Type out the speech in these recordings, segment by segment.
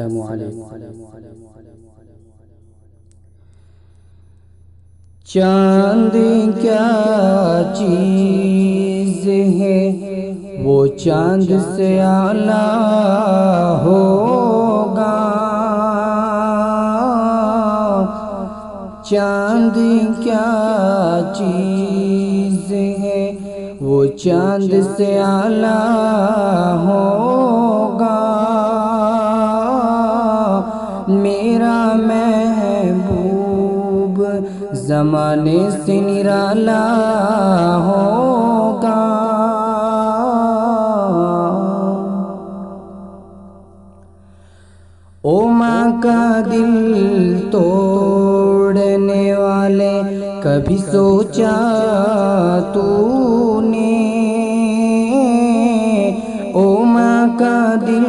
السلام علیکم۔ چاند کیا چیز ہے وہ چاند سے اعلیٰ ہوگا، چاند کیا چیز ہے وہ چاند سے اعلیٰ ہوگا، میرا محبوب زمانے سے نرالا ہوگا۔ او ماں کا دل توڑنے والے کبھی سوچا تو نے، او ماں کا دل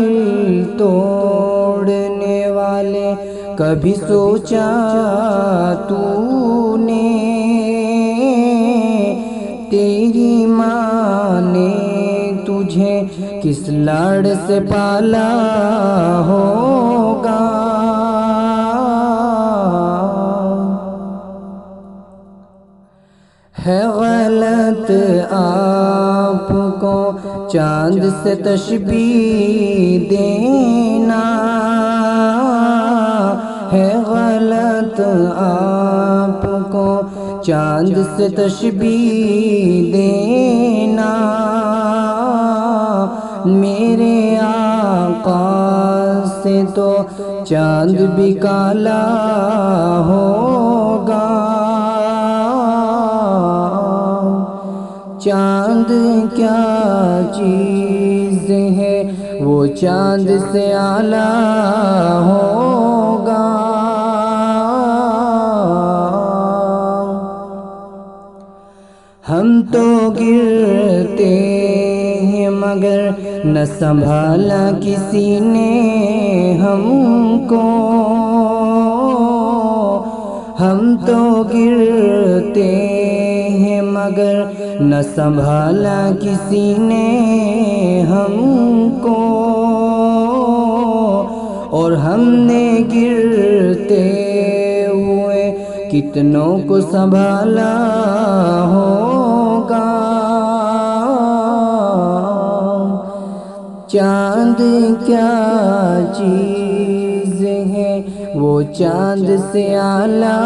توڑنے والے کبھی سوچا تو نے، تیری ماں نے تجھے کس لاڑ سے پالا ہوگا، ہے غلط آپ کو چاند سے تشبیہ دینا، ہے غلط آپ کو چاند سے تشبیہ دینا، میرے آقا سے تو چاند بھی کالا ہوگا، چاند کیا چیز ہے وہ چاند سے اعلیٰ ہوگا، ہم تو گرتے ہیں مگر نہ سنبھالا کسی نے ہم کو، ہم تو گرتے ہیں مگر نہ سنبھالا کسی نے ہم کو، اور ہم نے گرتے ہوئے کتنوں کو سنبھالا ہوگا، چاند کیا چیز ہے وہ چاند سے اعلیٰ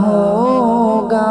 ہوگا۔